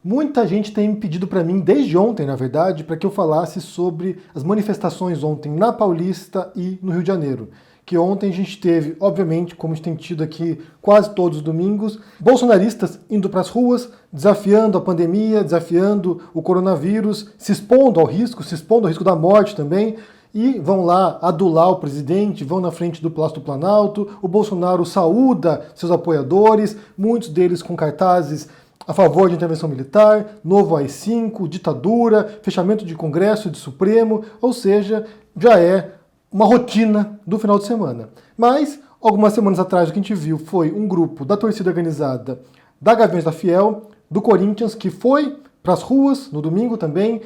Muita gente tem pedido para mim, desde ontem, na verdade, para que eu falasse sobre as manifestações ontem na Paulista e no Rio de Janeiro. Que ontem a gente teve, obviamente, como a gente tem tido aqui quase todos os domingos, bolsonaristas indo para as ruas, desafiando a pandemia, desafiando o coronavírus, se expondo ao risco da morte também, e vão lá adular o presidente, vão na frente do Palácio do Planalto, o Bolsonaro saúda seus apoiadores, muitos deles com cartazes a favor de intervenção militar, novo AI-5, ditadura, fechamento de Congresso e de Supremo, ou seja, já é uma rotina do final de semana. Mas, algumas semanas atrás, o que a gente viu foi um grupo da torcida organizada da Gaviões da Fiel, do Corinthians, que foi para as ruas no domingo também,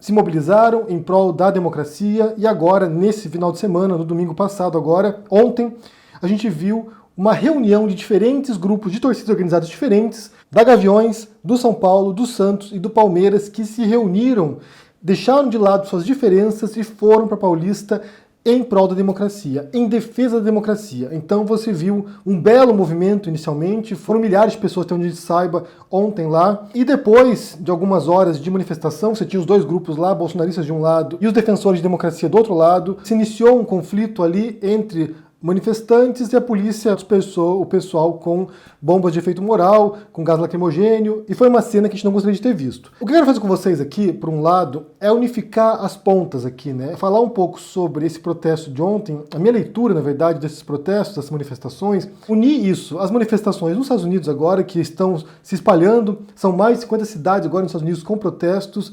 se mobilizaram em prol da democracia, e agora, nesse final de semana, no domingo passado agora, ontem, a gente viu uma reunião de diferentes grupos de torcidas organizadas diferentes, da Gaviões, do São Paulo, do Santos e do Palmeiras, que se reuniram, deixaram de lado suas diferenças e foram para a Paulista em prol da democracia, em defesa da democracia. Então você viu um belo movimento inicialmente, foram milhares de pessoas, até onde a gente saiba, ontem lá, e depois de algumas horas de manifestação, você tinha os dois grupos lá, bolsonaristas de um lado e os defensores de democracia do outro lado, se iniciou um conflito ali entre manifestantes e a polícia dispersou o pessoal com bombas de efeito moral, com gás lacrimogênio, e foi uma cena que a gente não gostaria de ter visto. O que eu quero fazer com vocês aqui, por um lado, é unificar as pontas aqui, né? Falar um pouco sobre esse protesto de ontem, a minha leitura, na verdade, desses protestos, dessas manifestações, unir isso, as manifestações nos Estados Unidos agora, que estão se espalhando, são mais de 50 cidades agora nos Estados Unidos com protestos.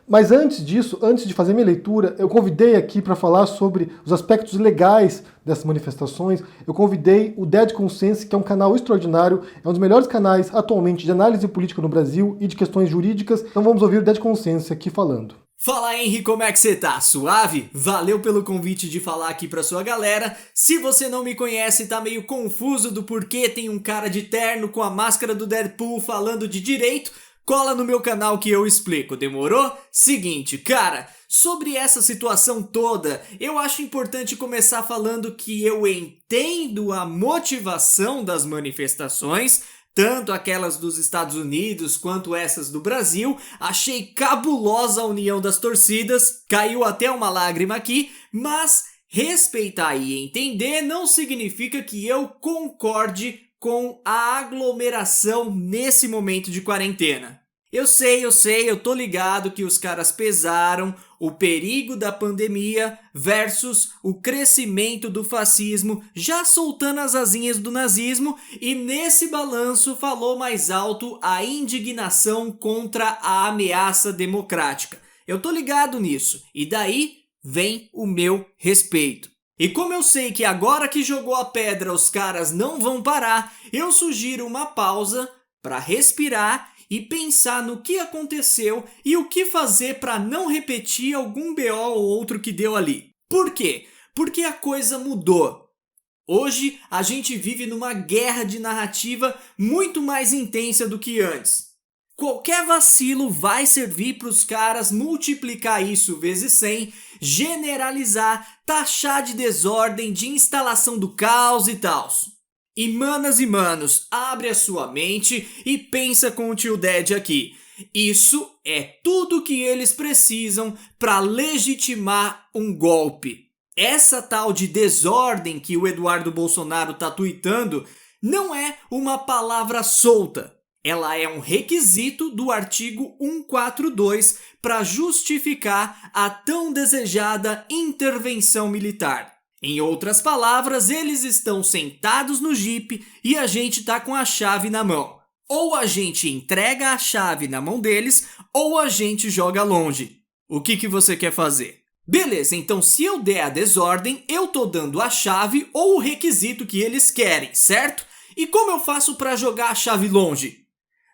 Mas antes disso, antes de fazer minha leitura, eu convidei aqui para falar sobre os aspectos legais dessas manifestações. Eu convidei o Dead Consense, que é um canal extraordinário, é um dos melhores canais atualmente de análise política no Brasil e de questões jurídicas. Então vamos ouvir o Dead Consense aqui falando. Fala, Henry, como é que você tá? Suave? Valeu pelo convite de falar aqui pra sua galera. Se você não me conhece e tá meio confuso do porquê tem um cara de terno com a máscara do Deadpool falando de direito, cola no meu canal que eu explico, demorou? Seguinte, cara, sobre essa situação toda, eu acho importante começar falando que eu entendo a motivação das manifestações, tanto aquelas dos Estados Unidos quanto essas do Brasil. Achei cabulosa a união das torcidas, caiu até uma lágrima aqui, mas respeitar e entender não significa que eu concorde com a aglomeração nesse momento de quarentena. Eu sei, eu tô ligado que os caras pesaram o perigo da pandemia versus o crescimento do fascismo, já soltando as asinhas do nazismo, e nesse balanço falou mais alto a indignação contra a ameaça democrática. Eu tô ligado nisso, e daí vem o meu respeito. E como eu sei que agora que jogou a pedra os caras não vão parar, eu sugiro uma pausa para respirar e pensar no que aconteceu e o que fazer para não repetir algum BO ou outro que deu ali. Por quê? Porque a coisa mudou. Hoje a gente vive numa guerra de narrativa muito mais intensa do que antes. Qualquer vacilo vai servir para os caras multiplicar isso vezes 100, generalizar, taxar de desordem, de instalação do caos e tal. E manos, abre a sua mente e pensa com o tio Dead aqui. Isso é tudo que eles precisam para legitimar um golpe. Essa tal de desordem que o Eduardo Bolsonaro tá tuitando não é uma palavra solta. Ela é um requisito do artigo 142 para justificar a tão desejada intervenção militar. Em outras palavras, eles estão sentados no jipe e a gente tá com a chave na mão. Ou a gente entrega a chave na mão deles, ou a gente joga longe. O que você quer fazer? Beleza, então se eu der a desordem, eu tô dando a chave ou o requisito que eles querem, certo? E como eu faço para jogar a chave longe?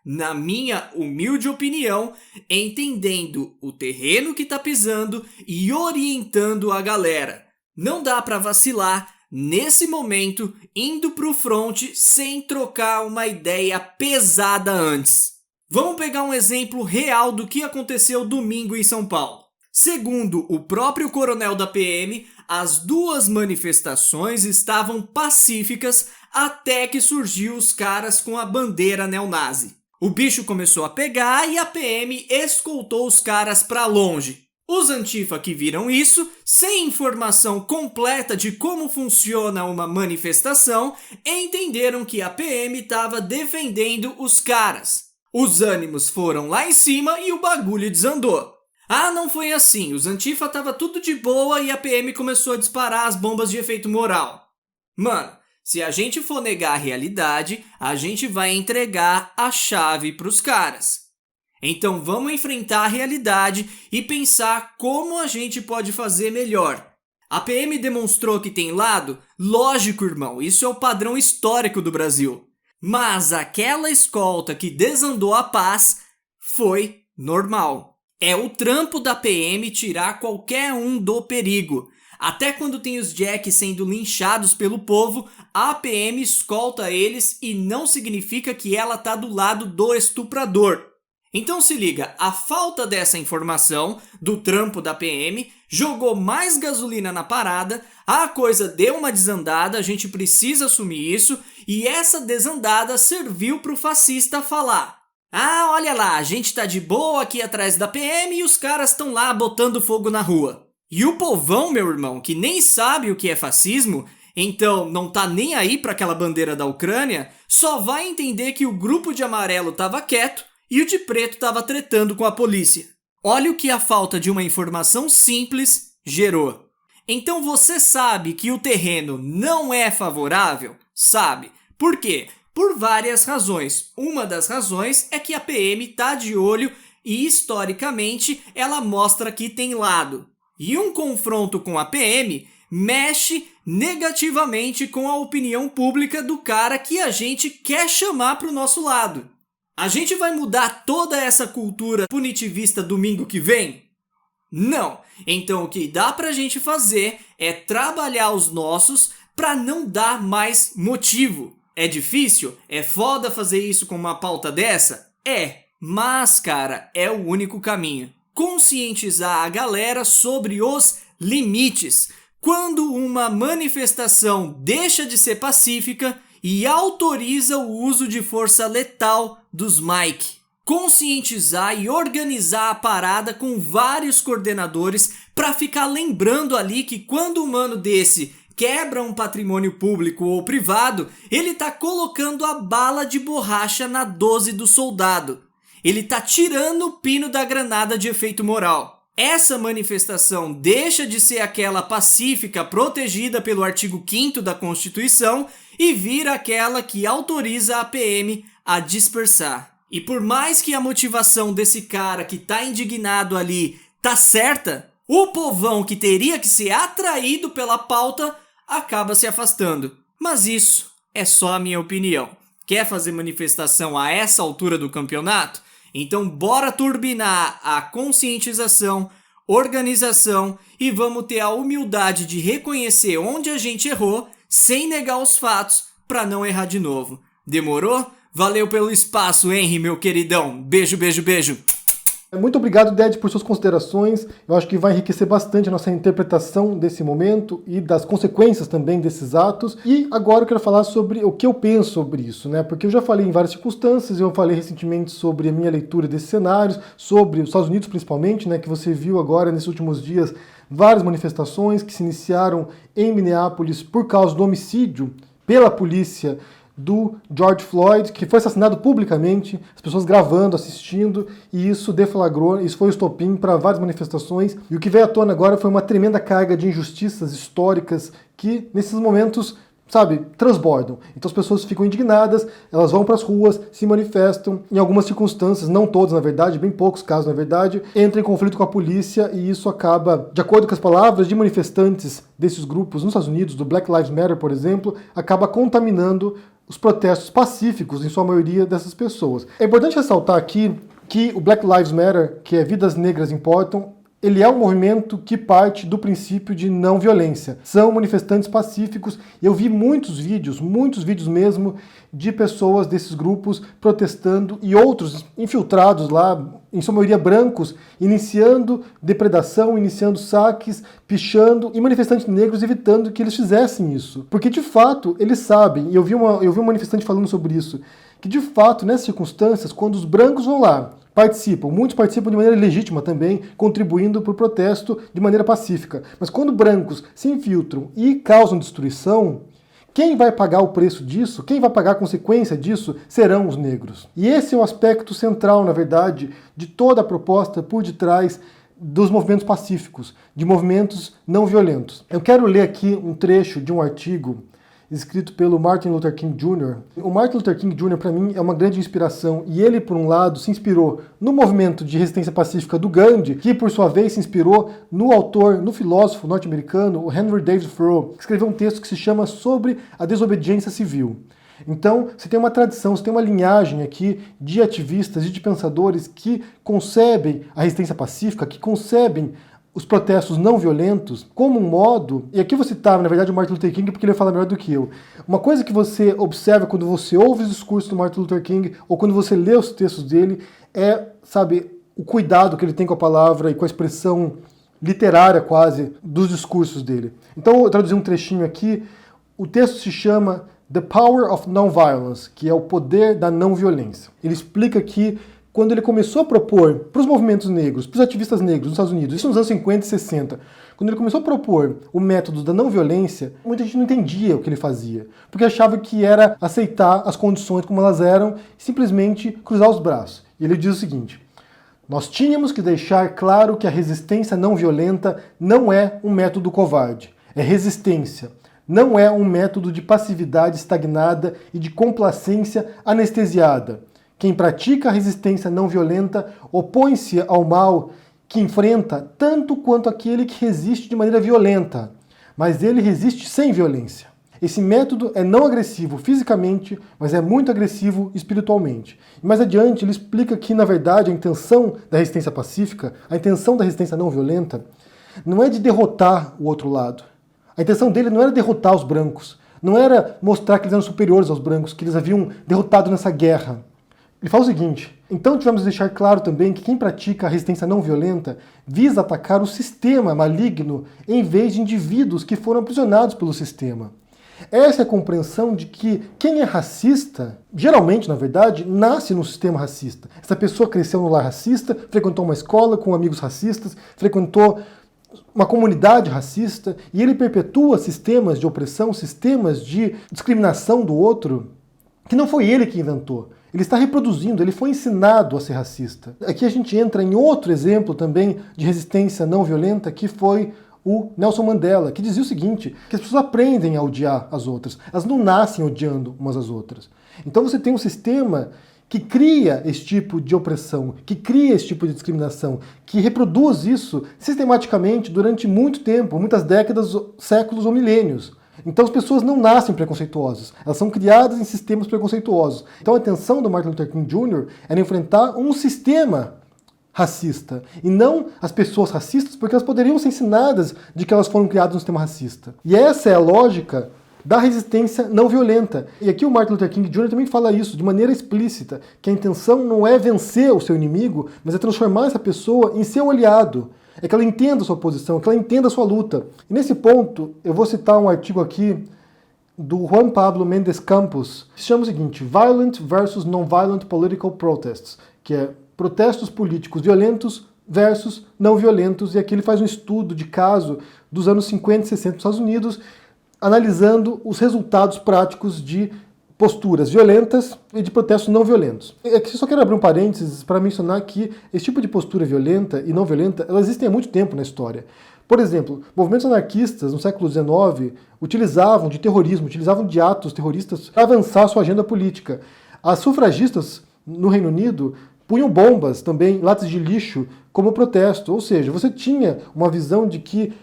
Na minha humilde opinião, entendendo o terreno que tá pisando e orientando a galera. Não dá para vacilar nesse momento indo pro front sem trocar uma ideia pesada antes. Vamos pegar um exemplo real do que aconteceu domingo em São Paulo. Segundo o próprio coronel da PM, as duas manifestações estavam pacíficas até que surgiu os caras com a bandeira neonazi. O bicho começou a pegar e a PM escoltou os caras pra longe. Os Antifa que viram isso, sem informação completa de como funciona uma manifestação, entenderam que a PM estava defendendo os caras. Os ânimos foram lá em cima e o bagulho desandou. Ah, não foi assim, os Antifa tava tudo de boa e a PM começou a disparar as bombas de efeito moral. Mano, se a gente for negar a realidade, a gente vai entregar a chave pros caras. Então vamos enfrentar a realidade e pensar como a gente pode fazer melhor. A PM demonstrou que tem lado? Lógico, irmão, isso é o padrão histórico do Brasil. Mas aquela escolta que desandou a paz foi normal. É o trampo da PM tirar qualquer um do perigo. Até quando tem os jacks sendo linchados pelo povo, a PM escolta eles e não significa que ela tá do lado do estuprador. Então se liga, a falta dessa informação do trampo da PM jogou mais gasolina na parada, a coisa deu uma desandada, a gente precisa assumir isso, e essa desandada serviu pro fascista falar: ah, olha lá, a gente tá de boa aqui atrás da PM e os caras estão lá botando fogo na rua. E o povão, meu irmão, que nem sabe o que é fascismo, então não tá nem aí pra aquela bandeira da Ucrânia, só vai entender que o grupo de amarelo tava quieto e o de preto estava tretando com a polícia. Olha o que a falta de uma informação simples gerou. Então você sabe que o terreno não é favorável? Sabe. Por quê? Por várias razões. Uma das razões é que a PM tá de olho e, historicamente, ela mostra que tem lado. E um confronto com a PM mexe negativamente com a opinião pública do cara que a gente quer chamar para o nosso lado. A gente vai mudar toda essa cultura punitivista domingo que vem? Não. Então o que dá pra gente fazer é trabalhar os nossos pra não dar mais motivo. É difícil? É foda fazer isso com uma pauta dessa? É. Mas, cara, é o único caminho. Conscientizar a galera sobre os limites. Quando uma manifestação deixa de ser pacífica e autoriza o uso de força letal dos Mike. Conscientizar e organizar a parada com vários coordenadores para ficar lembrando ali que quando um mano desse quebra um patrimônio público ou privado, ele tá colocando a bala de borracha na 12 do soldado. Ele tá tirando o pino da granada de efeito moral. Essa manifestação deixa de ser aquela pacífica protegida pelo artigo 5º da Constituição e vira aquela que autoriza a PM a dispersar. E por mais que a motivação desse cara que tá indignado ali tá certa, o povão que teria que ser atraído pela pauta acaba se afastando. Mas isso é só a minha opinião. Quer fazer manifestação a essa altura do campeonato? Então bora turbinar a conscientização, organização e vamos ter a humildade de reconhecer onde a gente errou sem negar os fatos para não errar de novo. Demorou? Valeu pelo espaço, Henry, meu queridão. Beijo, beijo, beijo. Muito obrigado, Ded, por suas considerações. Eu acho que vai enriquecer bastante a nossa interpretação desse momento e das consequências também desses atos. E agora eu quero falar sobre o que eu penso sobre isso, né? Porque eu já falei em várias circunstâncias, eu falei recentemente sobre a minha leitura desses cenários, sobre os Estados Unidos principalmente, né? Que você viu agora nesses últimos dias várias manifestações que se iniciaram em Minneapolis por causa do homicídio pela polícia do George Floyd, que foi assassinado publicamente, as pessoas gravando, assistindo, e isso deflagrou, isso foi o estopim para várias manifestações, e o que veio à tona agora foi uma tremenda carga de injustiças históricas que, nesses momentos, sabe, transbordam. Então as pessoas ficam indignadas, elas vão para as ruas, se manifestam, em algumas circunstâncias, não todas na verdade, bem poucos casos na verdade, entram em conflito com a polícia e isso acaba, de acordo com as palavras de manifestantes desses grupos nos Estados Unidos, do Black Lives Matter, por exemplo, acaba contaminando os protestos pacíficos, em sua maioria, dessas pessoas. É importante ressaltar aqui que o Black Lives Matter, que é Vidas Negras Importam, ele é um movimento que parte do princípio de não violência. São manifestantes pacíficos. Eu vi muitos vídeos mesmo, de pessoas desses grupos protestando e outros infiltrados lá, em sua maioria brancos, iniciando depredação, iniciando saques, pichando, e manifestantes negros evitando que eles fizessem isso. Porque, de fato, eles sabem, e eu vi um manifestante falando sobre isso, que de fato, nessas circunstâncias, quando os brancos vão lá, muitos participam de maneira legítima também, contribuindo para o protesto de maneira pacífica. Mas quando brancos se infiltram e causam destruição, quem vai pagar o preço disso, quem vai pagar a consequência disso, serão os negros. E esse é o aspecto central, na verdade, de toda a proposta por detrás dos movimentos pacíficos, de movimentos não violentos. Eu quero ler aqui um trecho de um artigo escrito pelo Martin Luther King Jr. O Martin Luther King Jr., para mim, é uma grande inspiração, e ele, por um lado, se inspirou no movimento de resistência pacífica do Gandhi, que, por sua vez, se inspirou no autor, no filósofo norte-americano, o Henry David Thoreau, que escreveu um texto que se chama Sobre a Desobediência Civil. Então, você tem uma tradição, você tem uma linhagem aqui de ativistas e de pensadores que concebem a resistência pacífica, que concebem os protestos não violentos como um modo, e aqui eu vou citar, na verdade, o Martin Luther King porque ele fala melhor do que eu. Uma coisa que você observa quando você ouve os discursos do Martin Luther King ou quando você lê os textos dele é, sabe, o cuidado que ele tem com a palavra e com a expressão literária quase dos discursos dele. Então eu traduzi um trechinho aqui. O texto se chama The Power of Nonviolence, que é o poder da não violência. Ele explica que quando ele começou a propor para os movimentos negros, para os ativistas negros nos Estados Unidos, isso nos anos 50 e 60, quando ele começou a propor o método da não violência, muita gente não entendia o que ele fazia, porque achava que era aceitar as condições como elas eram e simplesmente cruzar os braços. E ele diz o seguinte: nós tínhamos que deixar claro que a resistência não violenta não é um método covarde, é resistência. Não é um método de passividade estagnada e de complacência anestesiada. Quem pratica a resistência não violenta opõe-se ao mal que enfrenta tanto quanto aquele que resiste de maneira violenta, mas ele resiste sem violência. Esse método é não agressivo fisicamente, mas é muito agressivo espiritualmente. E mais adiante ele explica que, na verdade, a intenção da resistência pacífica, a intenção da resistência não violenta, não é de derrotar o outro lado. A intenção dele não era derrotar os brancos, não era mostrar que eles eram superiores aos brancos, que eles haviam derrotado nessa guerra. Ele fala o seguinte: então tivemos de deixar claro também que quem pratica a resistência não violenta visa atacar o sistema maligno em vez de indivíduos que foram aprisionados pelo sistema. Essa é a compreensão de que quem é racista, geralmente, na verdade, nasce num sistema racista. Essa pessoa cresceu no lar racista, frequentou uma escola com amigos racistas, frequentou uma comunidade racista, e ele perpetua sistemas de opressão, sistemas de discriminação do outro, que não foi ele que inventou. Ele está reproduzindo, ele foi ensinado a ser racista. Aqui a gente entra em outro exemplo também de resistência não violenta, que foi o Nelson Mandela, que dizia o seguinte, que as pessoas aprendem a odiar as outras, elas não nascem odiando umas às outras. Então você tem um sistema que cria esse tipo de opressão, que cria esse tipo de discriminação, que reproduz isso sistematicamente durante muito tempo, muitas décadas, séculos ou milênios. Então as pessoas não nascem preconceituosas, elas são criadas em sistemas preconceituosos. Então a intenção do Martin Luther King Jr. era enfrentar um sistema racista, e não as pessoas racistas, porque elas poderiam ser ensinadas de que elas foram criadas no sistema racista. E essa é a lógica da resistência não violenta. E aqui o Martin Luther King Jr. também fala isso de maneira explícita, que a intenção não é vencer o seu inimigo, mas é transformar essa pessoa em seu aliado. É que ela entenda a sua posição, que ela entenda a sua luta. E nesse ponto, eu vou citar um artigo aqui do Juan Pablo Mendes Campos, que se chama o seguinte: Violent versus Non-Violent Political Protests, que é protestos políticos violentos versus não violentos. E aqui ele faz um estudo de caso dos anos 50 e 60 nos Estados Unidos, analisando os resultados práticos de posturas violentas e de protestos não violentos. Aqui eu só quero abrir um parênteses para mencionar que esse tipo de postura violenta e não violenta, elas existem há muito tempo na história. Por exemplo, movimentos anarquistas no século XIX utilizavam de terrorismo, utilizavam de atos terroristas para avançar sua agenda política. As sufragistas no Reino Unido punham bombas também, latas de lixo, como protesto. Ou seja, você tinha uma visão de que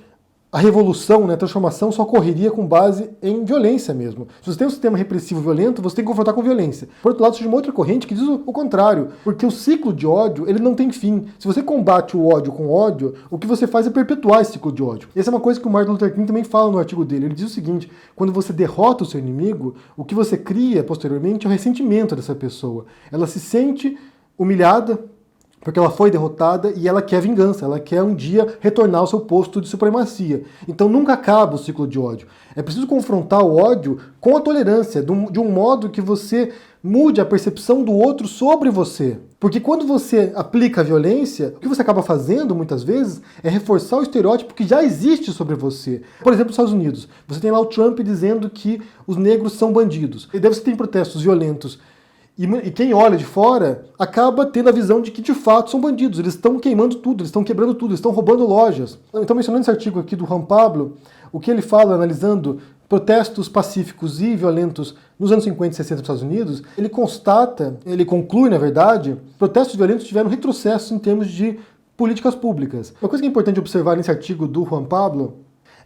a revolução, a transformação só ocorreria com base em violência mesmo. Se você tem um sistema repressivo violento, você tem que confrontar com violência. Por outro lado, surge uma outra corrente que diz o contrário, porque o ciclo de ódio, ele não tem fim. Se você combate o ódio com ódio, o que você faz é perpetuar esse ciclo de ódio. Essa é uma coisa que o Martin Luther King também fala no artigo dele. Ele diz o seguinte: quando você derrota o seu inimigo, o que você cria posteriormente é o ressentimento dessa pessoa. Ela se sente humilhada, porque ela foi derrotada e ela quer vingança, ela quer um dia retornar ao seu posto de supremacia. Então nunca acaba o ciclo de ódio. É preciso confrontar o ódio com a tolerância, de um modo que você mude a percepção do outro sobre você. Porque quando você aplica a violência, o que você acaba fazendo, muitas vezes, é reforçar o estereótipo que já existe sobre você. Por exemplo, nos Estados Unidos, você tem lá o Trump dizendo que os negros são bandidos. E daí você tem protestos violentos. E quem olha de fora acaba tendo a visão de que de fato são bandidos. Eles estão queimando tudo, eles estão quebrando tudo, eles estão roubando lojas. Então, mencionando esse artigo aqui do Juan Pablo, o que ele fala analisando protestos pacíficos e violentos nos anos 50 e 60 nos Estados Unidos, ele constata, ele conclui, na verdade, protestos violentos tiveram retrocesso em termos de políticas públicas. Uma coisa que é importante observar nesse artigo do Juan Pablo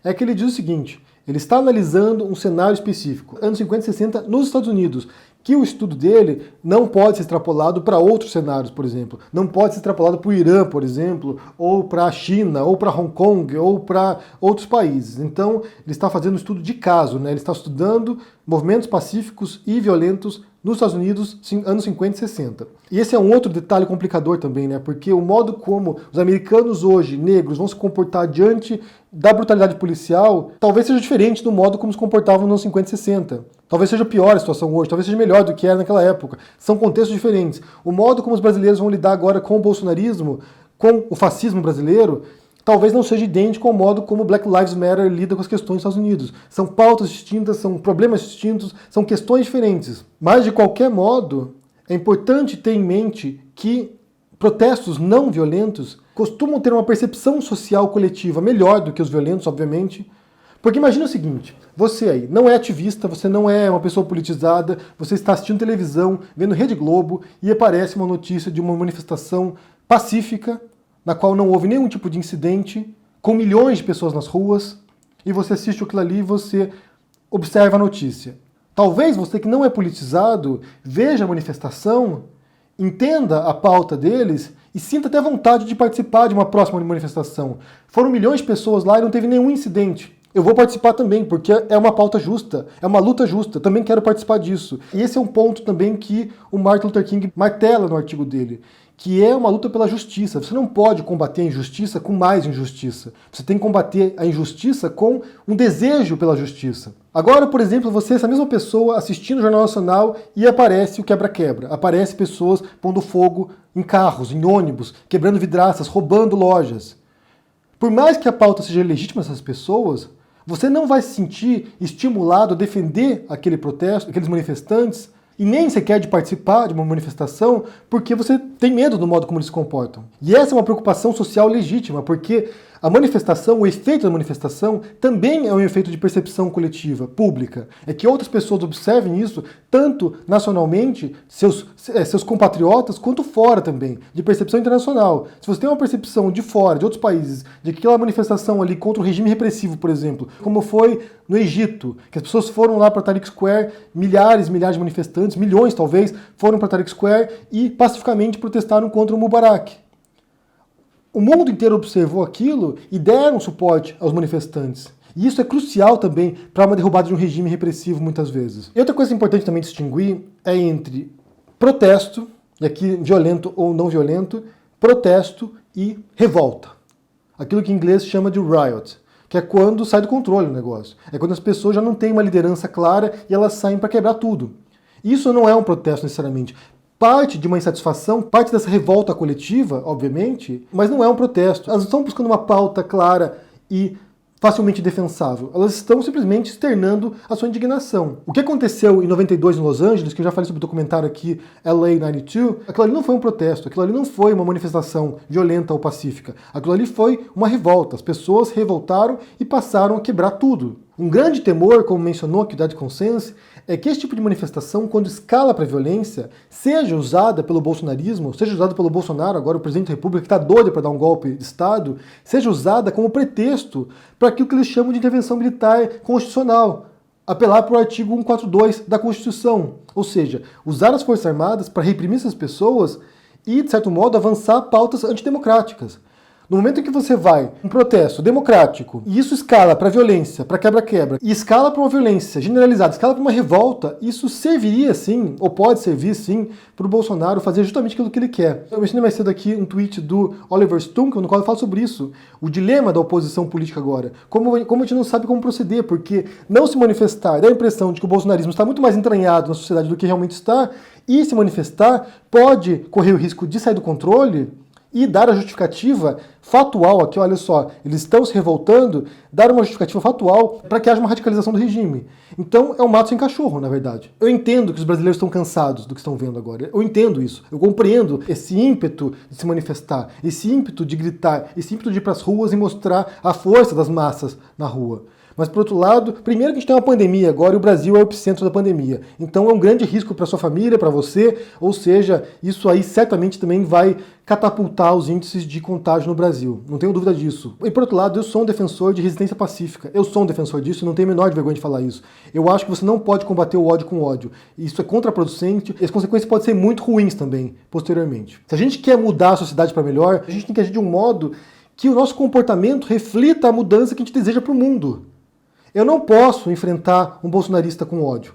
é que ele diz o seguinte: ele está analisando um cenário específico, anos 50 e 60 nos Estados Unidos, que o estudo dele não pode ser extrapolado para outros cenários, por exemplo. Não pode ser extrapolado para o Irã, por exemplo, ou para a China, ou para Hong Kong, ou para outros países. Então, ele está fazendo um estudo de caso, né? Ele está estudando movimentos pacíficos e violentos nos Estados Unidos, anos 50 e 60. E esse é um outro detalhe complicador também, né? Porque o modo como os americanos hoje, negros, vão se comportar diante da brutalidade policial, talvez seja diferente do modo como se comportavam nos anos 50 e 60. Talvez seja pior a situação hoje, talvez seja melhor do que era naquela época. São contextos diferentes. O modo como os brasileiros vão lidar agora com o bolsonarismo, com o fascismo brasileiro, talvez não seja idêntico ao modo como Black Lives Matter lida com as questões dos Estados Unidos. São pautas distintas, são problemas distintos, são questões diferentes. Mas, de qualquer modo, é importante ter em mente que protestos não violentos costumam ter uma percepção social coletiva melhor do que os violentos, obviamente. Porque imagina o seguinte: você aí não é ativista, você não é uma pessoa politizada, você está assistindo televisão, vendo Rede Globo e aparece uma notícia de uma manifestação pacífica, na qual não houve nenhum tipo de incidente, com milhões de pessoas nas ruas, e você assiste aquilo ali e você observa a notícia. Talvez você que não é politizado veja a manifestação, entenda a pauta deles e sinta até vontade de participar de uma próxima manifestação. Foram milhões de pessoas lá e não teve nenhum incidente. Eu vou participar também, porque é uma pauta justa, é uma luta justa, também quero participar disso. E esse é um ponto também que o Martin Luther King martela no artigo dele, que é uma luta pela justiça. Você não pode combater a injustiça com mais injustiça. Você tem que combater a injustiça com um desejo pela justiça. Agora, por exemplo, você, essa mesma pessoa, assistindo o Jornal Nacional e aparece o quebra-quebra. Aparece pessoas pondo fogo em carros, em ônibus, quebrando vidraças, roubando lojas. Por mais que a pauta seja legítima dessas pessoas, você não vai se sentir estimulado a defender aquele protesto, aqueles manifestantes, e nem sequer de participar de uma manifestação, porque você tem medo do modo como eles se comportam. E essa é uma preocupação social legítima, porque a manifestação, o efeito da manifestação, também é um efeito de percepção coletiva, pública. É que outras pessoas observem isso, tanto nacionalmente, seus compatriotas, quanto fora também, de percepção internacional. Se você tem uma percepção de fora, de outros países, de que aquela manifestação ali contra o regime repressivo, por exemplo, como foi no Egito, que as pessoas foram lá para Tahrir Square, milhares e milhares de manifestantes, milhões talvez, foram para Tahrir Square e pacificamente protestaram contra o Mubarak. O mundo inteiro observou aquilo e deram suporte aos manifestantes. E isso é crucial também para uma derrubada de um regime repressivo, muitas vezes. E outra coisa importante também distinguir é entre protesto, e aqui violento ou não violento, protesto e revolta. Aquilo que em inglês chama de riot, que é quando sai do controle o negócio. É quando as pessoas já não têm uma liderança clara e elas saem para quebrar tudo. Isso não é um protesto necessariamente. Parte de uma insatisfação, parte dessa revolta coletiva, obviamente, mas não é um protesto. Elas não estão buscando uma pauta clara e facilmente defensável. Elas estão simplesmente externando a sua indignação. O que aconteceu em 92 em Los Angeles, que eu já falei sobre o documentário aqui, LA 92, aquilo ali não foi um protesto, aquilo ali não foi uma manifestação violenta ou pacífica. Aquilo ali foi uma revolta. As pessoas revoltaram e passaram a quebrar tudo. Um grande temor, como mencionou aqui o Dead Consensus, é que esse tipo de manifestação, quando escala para a violência, seja usada pelo bolsonarismo, seja usada pelo Bolsonaro, agora o presidente da República, que está doido para dar um golpe de Estado, seja usada como pretexto para aquilo que eles chamam de intervenção militar constitucional, apelar para o artigo 142 da Constituição, ou seja, usar as Forças Armadas para reprimir essas pessoas e, de certo modo, avançar pautas antidemocráticas. No momento em que você vai um protesto democrático e isso escala para violência, para quebra-quebra, e escala para uma violência generalizada, escala para uma revolta, isso serviria sim, ou pode servir sim, para o Bolsonaro fazer justamente aquilo que ele quer. Eu mencionei mais cedo aqui um tweet do Oliver Stone, no qual ele fala sobre isso, o dilema da oposição política agora. Como a gente não sabe como proceder, porque não se manifestar dá a impressão de que o bolsonarismo está muito mais entranhado na sociedade do que realmente está, e se manifestar pode correr o risco de sair do controle e dar a justificativa fatual aqui, olha só, eles estão se revoltando, dar uma justificativa fatual para que haja uma radicalização do regime. Então é um mato sem cachorro, na verdade. Eu entendo que os brasileiros estão cansados do que estão vendo agora, eu entendo isso, eu compreendo esse ímpeto de se manifestar, esse ímpeto de gritar, esse ímpeto de ir para as ruas e mostrar a força das massas na rua. Mas, por outro lado, primeiro que a gente tem uma pandemia agora e o Brasil é o epicentro da pandemia. Então é um grande risco para sua família, para você, ou seja, isso aí certamente também vai catapultar os índices de contágio no Brasil. Não tenho dúvida disso. E, por outro lado, eu sou um defensor de resistência pacífica. Eu sou um defensor disso e não tenho a menor vergonha de falar isso. Eu acho que você não pode combater o ódio com ódio. Isso é contraproducente e as consequências podem ser muito ruins também, posteriormente. Se a gente quer mudar a sociedade para melhor, a gente tem que agir de um modo que o nosso comportamento reflita a mudança que a gente deseja para o mundo. Eu não posso enfrentar um bolsonarista com ódio.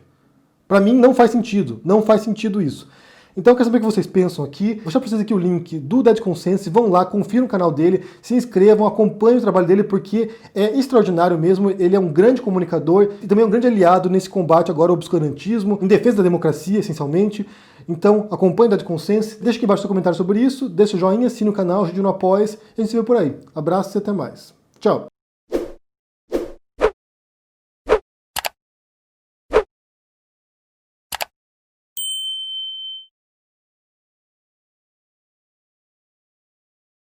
Para mim não faz sentido isso. Então eu quero saber o que vocês pensam aqui. Vou deixar para vocês aqui o link do Dead Conscience, vão lá, confiram o canal dele, se inscrevam, acompanhem o trabalho dele, porque é extraordinário mesmo, ele é um grande comunicador e também é um grande aliado nesse combate agora ao obscurantismo, em defesa da democracia, essencialmente. Então acompanhe o Dead Conscience, deixa aqui embaixo seu comentário sobre isso, deixa o joinha, assine o canal, ajude no apoia e a gente se vê por aí. Abraços e até mais. Tchau!